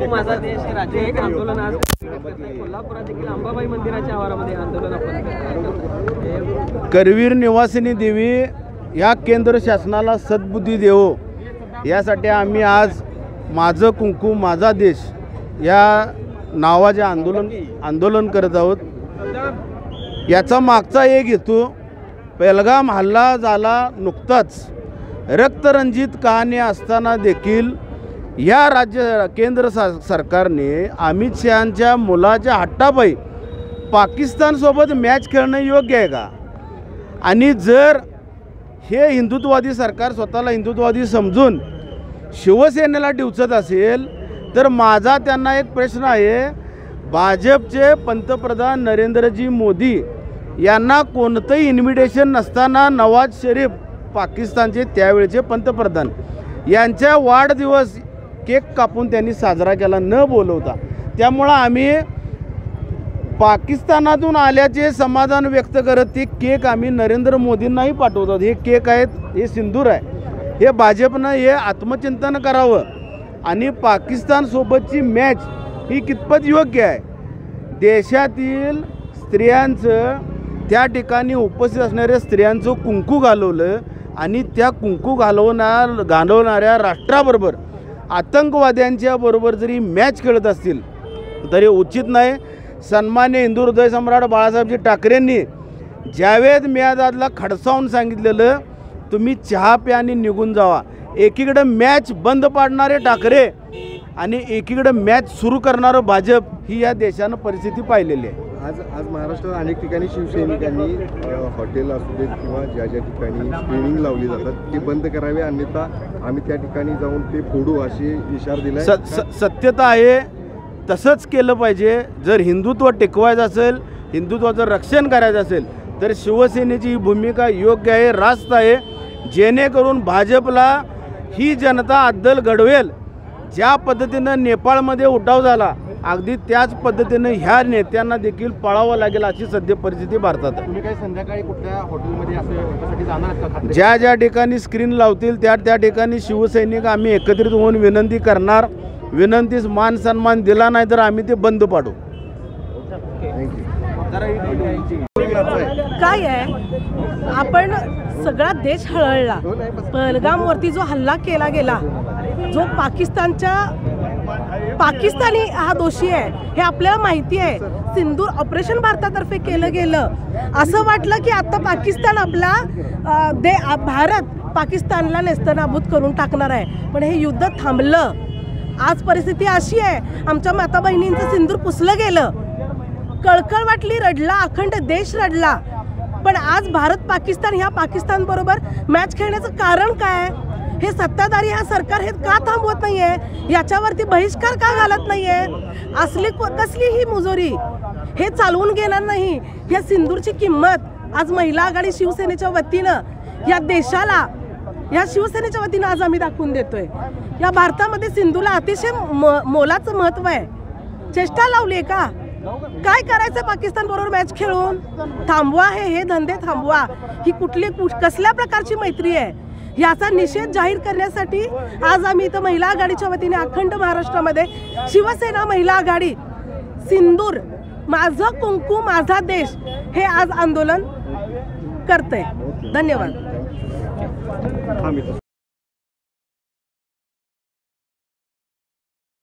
माझा देश हे राज्य एक आंदोलन आज कोल्हापुरात देखील अंबाबाई मंदिराच्या आवारामध्ये आंदोलन आपण करवीर निवासिनी देवी या केंद्र शासनाला सद्बुद्धी देवो यासाठी आम्ही आज माझं कुंकू माझा देश या नावाचे आंदोलन करत आहोत। याचा मागचा एक हेतू पहलगाम हल्ला झाला नुकताच रक्तरंजित कहाणी असताना देखील या केंद्र सरकारने अमित शहांच्या मुलाच्या हट्टापायी पाकिस्तानसोबत मॅच खेळणं योग्य आहे का? आणि जर हे हिंदुत्ववादी सरकार स्वतःला हिंदुत्ववादी समजून शिवसेनेला डिवचत असेल तर माझा त्यांना एक प्रश्न आहे, भाजपचे पंतप्रधान नरेंद्रजी मोदी यांना कोणतंही इन्व्हिटेशन नसताना नवाज शरीफ पाकिस्तानचे त्यावेळचे पंतप्रधान यांच्या वाढदिवस केक कापून त्यांनी साजरा केला न बोलवता। त्यामुळे आम्ही पाकिस्तानातून आल्याचे समाधान व्यक्त करत ते केक आम्ही नरेंद्र मोदींनाही पाठवतात। हे केक आहेत, हे सिंदूर आहे, हे भाजपनं हे आत्मचिंतन करावं आणि पाकिस्तानसोबतची मॅच ही कितपत योग्य आहे। देशातील स्त्रियांचं त्या ठिकाणी उपस्थित असणाऱ्या स्त्रियांचं कुंकू घालवलं आणि त्या कुंकू घालवणाऱ्या राष्ट्राबरोबर आतंकवाद्यांच्या बरोबर जरी मॅच खेळत असतील तरी उचित नाही। सन्मान्य हिंदू हृदय सम्राट बाळासाहेबजी ठाकरेंनी जावेद मियादादला खडसावून सांगितलेलं तुम्ही चहा प्या आणि निघून जावा। एकीकडे मॅच बंद पाडणारे ठाकरे आणि एकीकडे मॅच सुरू करणारं भाजप ही या देशानं परिस्थिती पाहिलेली आहे। आज महाराष्ट्रात अनेक ठिकाणी शिवसैनिकांनी हॉटेल असू देत किंवा ज्या ठिकाणी स्क्रीनिंग लावली जातात ते बंद करावे, अन्यथा आम्ही त्या ठिकाणी जाऊन ते फोडू अशी इशारा दिला। सत्यता आहे, तसंच केलं पाहिजे। जर हिंदुत्व टिकवायचं असेल, हिंदुत्वाचं रक्षण करायचं असेल तर शिवसेनेची भूमिका योग्य आहे, रास्त आहे, जेणेकरून भाजपला ही जनता अद्दल घडवेल। ज्या पद्धतीनं नेपाळमध्ये उठाव झाला अगदी त्याच पद्धतीनं ह्या नेत्यांना देखील पळावं लागेल अशी सध्या परिस्थिती भारतात आहे। तुम्ही काही संध्याकाळी कुठल्या हॉटेलमध्ये असं जाणार का? ज्या ठिकाणी स्क्रीन लावतील त्या ठिकाणी शिवसैनिक आम्ही एकत्रित होऊन विनंती करणार। विनंतीस मान सन्मान दिला नाही तर आम्ही ते बंद पाडू। काय आहे, आपण सगळा देश हळहळला। पहलगामवरती जो हल्ला केला गेला, जो पाकिस्तानी हा दोषी आहे हे आपल्याला माहिती आहे। सिंदूर ऑपरेशन भारतातर्फे केलं गेलं, असं वाटलं की आता पाकिस्तान आपला भारत पाकिस्तानला नेस्तनाबूत करून टाकणार आहे, पण हे युद्ध थांबलं। आज परिस्थिती अशी आहे, आमच्या माता बहिणींचं सिंदूर पुसलं गेलं, कळकळ वाटली, रडला, अखंड देश रडला। पण आज भारत पाकिस्तान ह्या पाकिस्तान बरोबर मॅच खेळण्याचं कारण काय? हे सत्ताधारी हा सरकार हे का थांबवत नाहीये? याच्यावरती बहिष्कार का घालत नाहीये? असली कसली ही मुजोरी हे चालवून घेणार नाही। या सिंदूरची किंमत आज महिला आघाडी शिवसेनेच्या वतीनं या देशाला, या शिवसेनेच्या वतीनं आज आम्ही दाखवून देतोय। या भारतामध्ये सिंदूरला अतिशय मोलाचं महत्व आहे। चेष्टा लावली का? काय करायचं पाकिस्तान बरोबर मॅच खेळून? थांबवा, हे धंदे थांबवा। ही कसल्या प्रकारची मैत्री आहे याचा निषेध जाहीर करण्यासाठी आज आम्ही इथं महिला आघाडीच्या वतीने अखंड महाराष्ट्रामध्ये शिवसेना महिला आघाडी सिंदूर माझं कुंकू माझा देश हे आज आंदोलन करते। धन्यवाद।